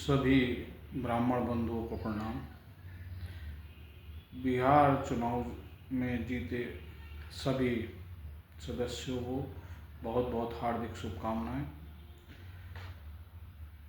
सभी ब्राह्मण बंधुओं को प्रणाम। बिहार चुनाव में जीते सभी सदस्यों को बहुत बहुत हार्दिक शुभकामनाएं।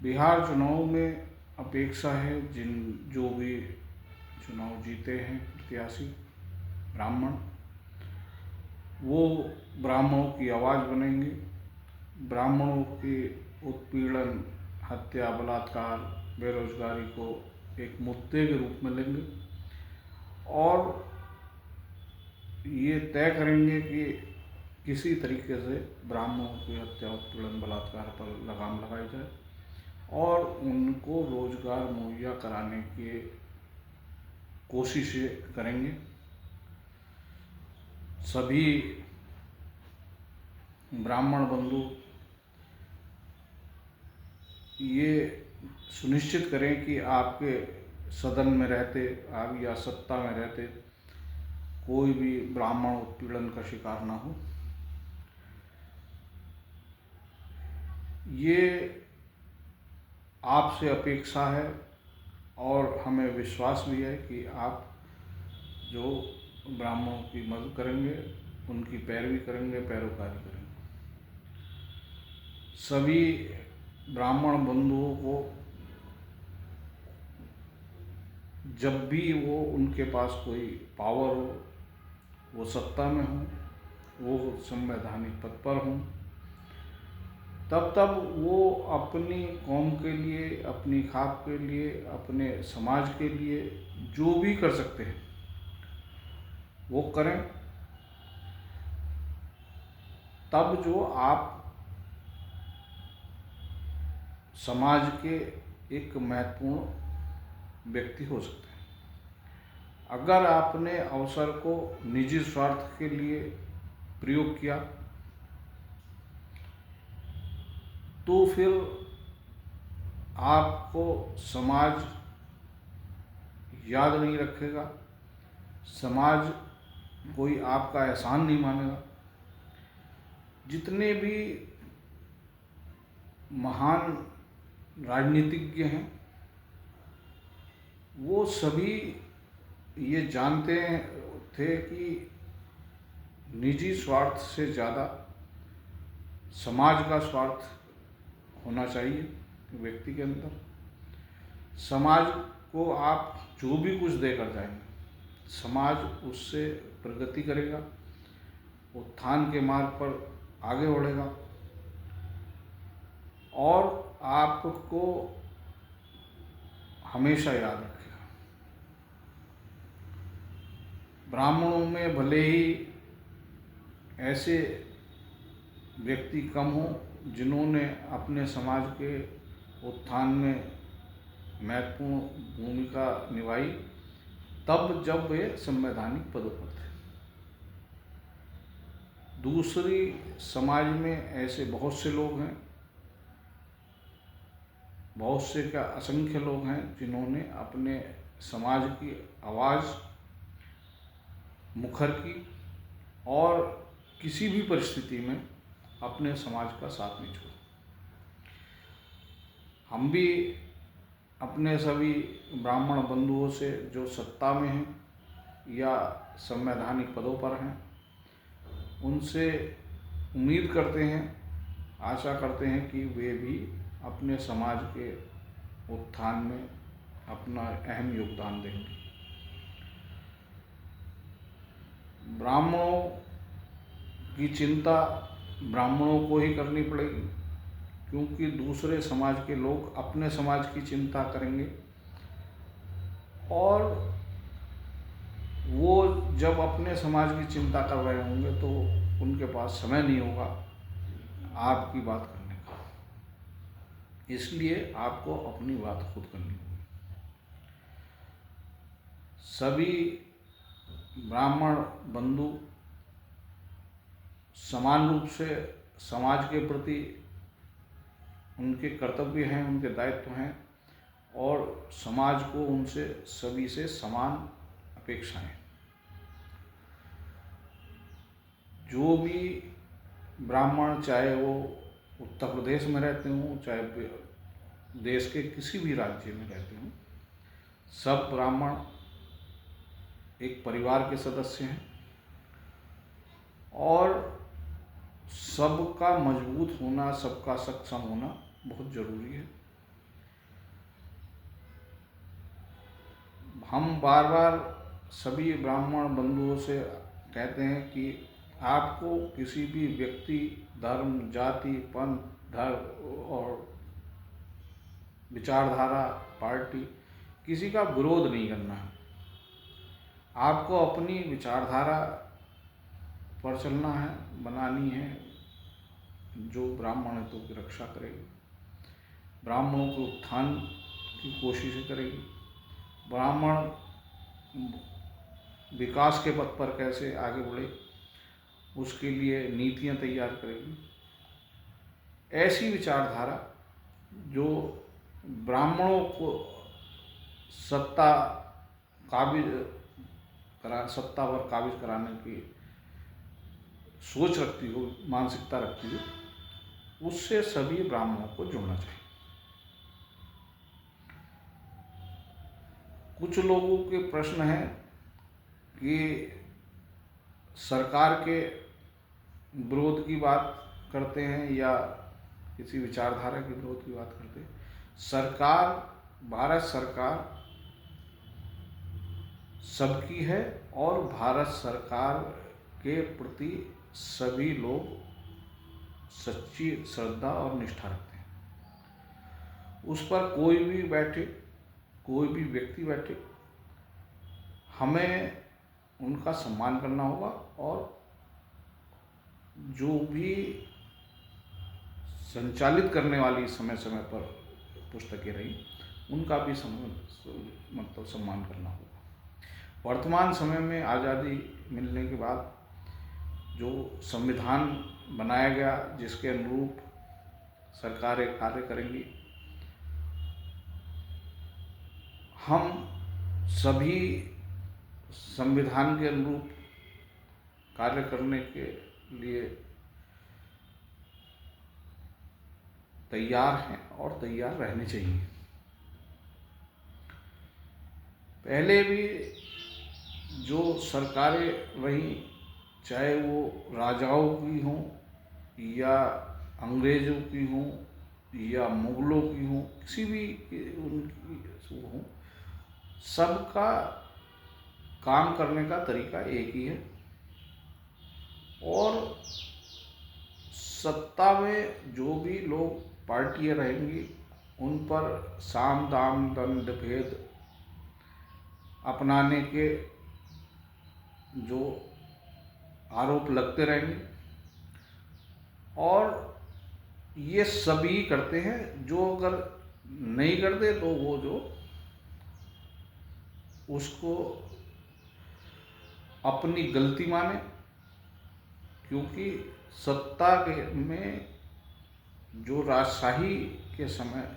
बिहार चुनाव में अपेक्षा है जो भी चुनाव जीते हैं प्रत्याशी ब्राह्मण, वो ब्राह्मणों की आवाज़ बनेंगे। ब्राह्मणों के उत्पीड़न, हत्या, बलात्कार, बेरोजगारी को एक मुद्दे के रूप में लेंगे और ये तय करेंगे कि किसी तरीके से ब्राह्मणों की हत्या, उत्पीड़न, बलात्कार पर लगाम लगाई जाए और उनको रोजगार मुहैया कराने की कोशिशें करेंगे। सभी ब्राह्मण बंधु ये सुनिश्चित करें कि आपके सदन में रहते आप या सत्ता में रहते कोई भी ब्राह्मण उत्पीड़न का शिकार ना हो। ये आपसे अपेक्षा है और हमें विश्वास भी है कि आप जो ब्राह्मणों की मदद करेंगे, उनकी पैरवी करेंगे, पैरोकारी करेंगे। सभी ब्राह्मण बंधुओं को जब भी वो उनके पास कोई पावर हो, वो सत्ता में हो, वो संवैधानिक पद पर हों, तब वो अपनी कौम के लिए, अपनी खाक के लिए, अपने समाज के लिए जो भी कर सकते हैं वो करें। तब जो आप समाज के एक महत्वपूर्ण व्यक्ति हो सकते हैं। अगर आपने अवसर को निजी स्वार्थ के लिए प्रयोग किया तो फिर आपको समाज याद नहीं रखेगा, समाज कोई आपका एहसान नहीं मानेगा। जितने भी महान राजनीतिज्ञ हैं वो सभी ये जानते थे कि निजी स्वार्थ से ज़्यादा समाज का स्वार्थ होना चाहिए व्यक्ति के अंदर। समाज को आप जो भी कुछ देकर जाएंगे, समाज उससे प्रगति करेगा, उत्थान के मार्ग पर आगे बढ़ेगा और आपको हमेशा याद रखेगा। ब्राह्मणों में भले ही ऐसे व्यक्ति कम हों जिन्होंने अपने समाज के उत्थान में महत्वपूर्ण भूमिका निभाई, तब जब वे संवैधानिक पदों पर थे। दूसरी समाज में ऐसे बहुत से लोग हैं, बहुत से क्या असंख्य लोग हैं जिन्होंने अपने समाज की आवाज़ मुखर की और किसी भी परिस्थिति में अपने समाज का साथ नहीं छोड़ा। हम भी अपने सभी ब्राह्मण बंधुओं से जो सत्ता में हैं या संवैधानिक पदों पर हैं, उनसे उम्मीद करते हैं, आशा करते हैं कि वे भी अपने समाज के उत्थान में अपना अहम योगदान देंगे। ब्राह्मणों की चिंता ब्राह्मणों को ही करनी पड़ेगी, क्योंकि दूसरे समाज के लोग अपने समाज की चिंता करेंगे और वो जब अपने समाज की चिंता कर रहे होंगे तो उनके पास समय नहीं होगा आपकी बात करने का। इसलिए आपको अपनी बात खुद करनी होगी। सभी ब्राह्मण बंधु समान रूप से समाज के प्रति उनके कर्तव्य हैं, उनके दायित्व हैं और समाज को उनसे सभी से समान अपेक्षाएं। जो भी ब्राह्मण, चाहे वो उत्तर प्रदेश में रहते हों, चाहे देश के किसी भी राज्य में रहते हों, सब ब्राह्मण एक परिवार के सदस्य हैं और सबका मजबूत होना, सबका सक्षम होना बहुत जरूरी है। हम बार बार सभी ब्राह्मण बंधुओं से कहते हैं कि आपको किसी भी व्यक्ति, धर्म, जाति, पंथ, धर्म और विचारधारा, पार्टी, किसी का विरोध नहीं करना है। आपको अपनी विचारधारा पर चलना है, बनानी है, जो ब्राह्मण हितों की रक्षा करेगी, ब्राह्मणों के उत्थान की कोशिश करेगी, ब्राह्मण विकास के पथ पर कैसे आगे बढ़े उसके लिए नीतियां तैयार करेगी। ऐसी विचारधारा जो ब्राह्मणों को सत्ता पर काबिज कराने की सोच रखती हो, मानसिकता रखती हो, उससे सभी ब्राह्मणों को जुड़ना चाहिए। कुछ लोगों के प्रश्न है कि सरकार के विरोध की बात करते हैं या किसी विचारधारा के विरोध की बात करते हैं। भारत सरकार सबकी है और भारत सरकार के प्रति सभी लोग सच्ची श्रद्धा और निष्ठा रखते हैं। उस पर कोई भी बैठे, कोई भी व्यक्ति बैठे, हमें उनका सम्मान करना होगा और जो भी संचालित करने वाली समय समय पर पुस्तकें रही, उनका भी सम्मान करना होगा। वर्तमान समय में आज़ादी मिलने के बाद जो संविधान बनाया गया, जिसके अनुरूप सरकारें कार्य करेंगी, हम सभी संविधान के अनुरूप कार्य करने के लिए तैयार हैं और तैयार रहने चाहिए। पहले भी जो सरकारें रही, चाहे वो राजाओं की हों या अंग्रेज़ों की हों या मुगलों की हों, किसी भी उनकी हों, सबका काम करने का तरीका एक ही है और सत्ता में जो भी लोग पार्टियां रहेंगी, उन पर साम दाम दंड भेद अपनाने के जो आरोप लगते रहेंगे और ये सभी करते हैं। जो अगर नहीं करते तो वो जो उसको अपनी गलती माने, क्योंकि सत्ता में जो राजशाही के समय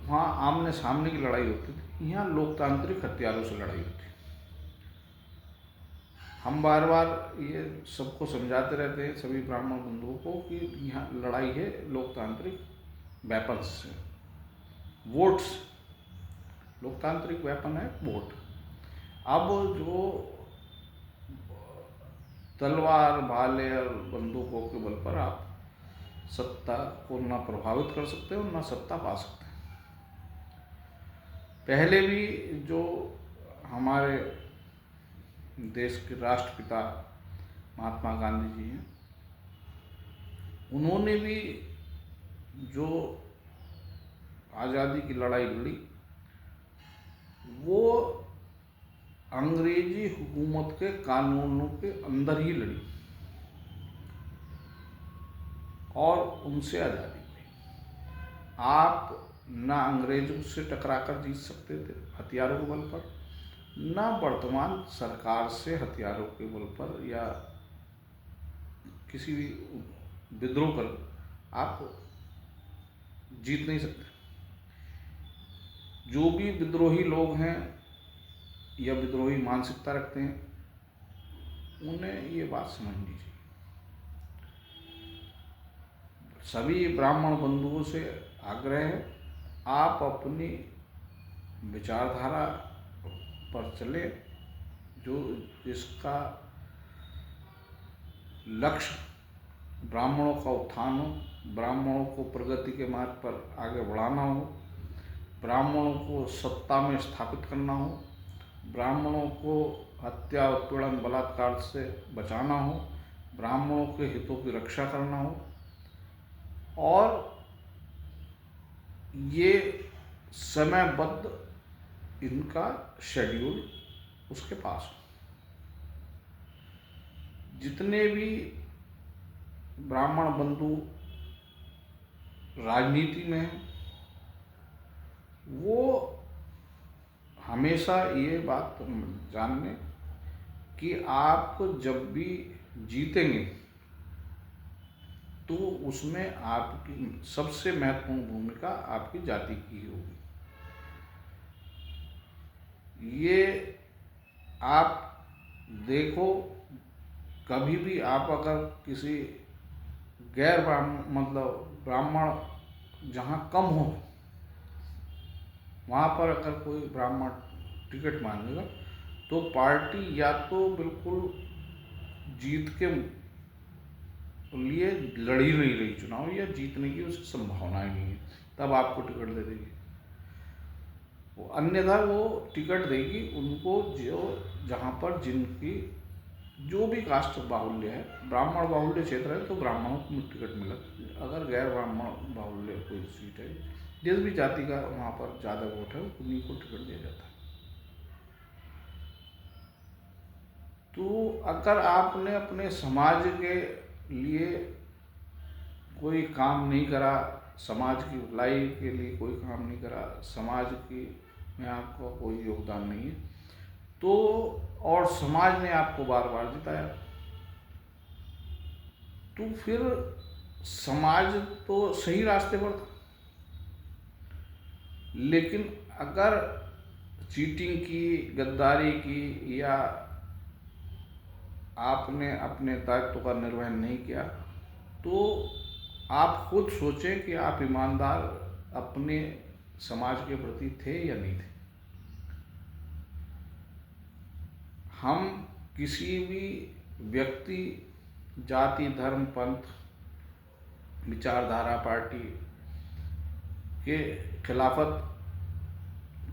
वहाँ आमने सामने की लड़ाई होती थी, यहाँ लोकतांत्रिक हथियारों से लड़ाई होती है। हम बार बार ये सबको समझाते रहते हैं, सभी ब्राह्मण बंधुओं को, कि यहाँ लड़ाई है लोकतांत्रिक वेपन्स से, वोट्स। लोकतांत्रिक वेपन है वोट। अब जो तलवार, भाले और बंदूकों के बल पर आप सत्ता को ना प्रभावित कर सकते हो, ना सत्ता पा सकते हैं। पहले भी जो हमारे देश के राष्ट्रपिता महात्मा गांधी जी हैं, उन्होंने भी जो आज़ादी की लड़ाई लड़ी, वो अंग्रेजी हुकूमत के कानूनों के अंदर ही लड़ी और उनसे आज़ादी हुई। आप ना अंग्रेजों से टकराकर जीत सकते थे हथियारों के बल पर, ना वर्तमान सरकार से हथियारों के बल पर या किसी भी विद्रोह पर आप जीत नहीं सकते। जो भी विद्रोही लोग हैं या विद्रोही मानसिकता रखते हैं, उन्हें ये बात समझनी चाहिए। सभी ब्राह्मण बंधुओं से आग्रह है, आप अपनी विचारधारा पर चले, जो जिसका लक्ष्य ब्राह्मणों का उत्थान हो, ब्राह्मणों को प्रगति के मार्ग पर आगे बढ़ाना हो, ब्राह्मणों को सत्ता में स्थापित करना हो, ब्राह्मणों को हत्या, उत्पीड़न, बलात्कार से बचाना हो, ब्राह्मणों के हितों की रक्षा करना हो, और ये समयबद्ध इनका शेड्यूल उसके पास हो। जितने भी ब्राह्मण बंधु राजनीति में हैं, वो हमेशा ये बात जान लें कि आप जब भी जीतेंगे तो उसमें आपकी सबसे महत्वपूर्ण भूमिका आपकी जाति की ही होगी। ये आप देखो, कभी भी आप अगर किसी गैर ब्राह्मण जहाँ कम हो, वहाँ पर अगर कोई ब्राह्मण टिकट मांगेगा तो पार्टी या तो बिल्कुल जीत के लिए लड़ ही नहीं रही चुनाव, या जीतने की उसकी संभावना ही नहीं है, तब आपको टिकट दे देगी। वो अन्यथा वो टिकट देगी उनको जो जहाँ पर जिनकी जो भी कास्ट बाहुल्य है, ब्राह्मण बाहुल्य क्षेत्र है तो ब्राह्मणों को टिकट मिला, अगर गैर ब्राह्मण बाहुल्य कोई सीट है, जिस भी जाति का वहाँ पर ज़्यादा वोट है उन्हीं को टिकट दिया जाता है। तो अगर आपने अपने समाज के लिए कोई काम नहीं करा, समाज की भलाई के लिए कोई काम नहीं करा, समाज की में आपका कोई योगदान नहीं है, तो और समाज ने आपको बार बार जिताया, तो फिर समाज तो सही रास्ते पर था। लेकिन अगर चीटिंग की, गद्दारी की, या आपने अपने दायित्व का निर्वहन नहीं किया, तो आप खुद सोचें कि आप ईमानदार अपने समाज के प्रति थे या नहीं थे। हम किसी भी व्यक्ति, जाति, धर्म, पंथ, विचारधारा, पार्टी के खिलाफत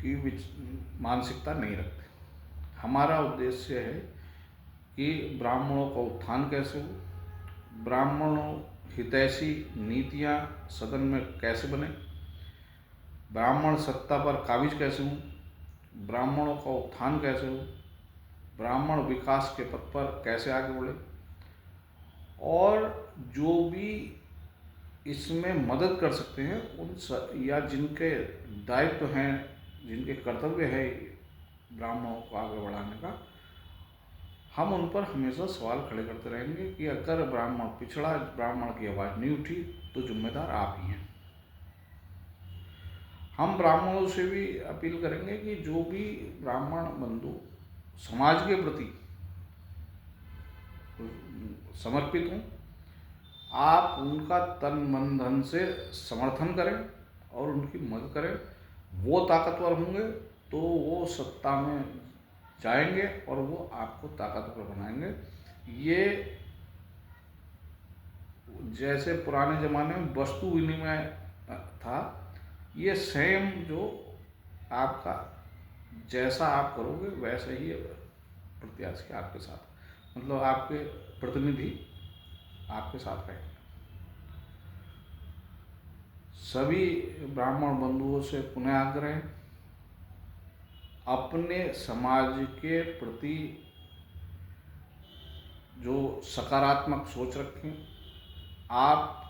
की मानसिकता नहीं रखते। हमारा उद्देश्य है कि ब्राह्मणों का उत्थान कैसे हो, ब्राह्मणों हितैषी नीतियाँ सदन में कैसे बने, ब्राह्मण सत्ता पर काबिज कैसे हों, ब्राह्मणों का उत्थान कैसे हो, ब्राह्मण विकास के पथ पर कैसे आगे बढ़े, और जो भी इसमें मदद कर सकते हैं उन या जिनके दायित्व हैं, जिनके कर्तव्य है ब्राह्मणों को आगे बढ़ाने का, हम उन पर हमेशा सवाल खड़े करते रहेंगे कि अगर ब्राह्मण पिछड़ा, ब्राह्मण की आवाज़ नहीं उठी, तो जिम्मेदार आप ही हैं। हम ब्राह्मणों से भी अपील करेंगे कि जो भी ब्राह्मण बंधु समाज के प्रति समर्पित हों, आप उनका तन मन धन से समर्थन करें और उनकी मदद करें। वो ताकतवर होंगे तो वो सत्ता में जाएंगे और वो आपको ताकतवर बनाएंगे। ये जैसे पुराने ज़माने में वस्तु विनिमय था, ये सेम जो आपका जैसा आप करोगे वैसे ही प्रत्याशी आपके साथ, मतलब आपके प्रतिनिधि आपके साथ रहेंगे। सभी ब्राह्मण बंधुओं से पुनः आग्रह, अपने समाज के प्रति जो सकारात्मक सोच रखें। आप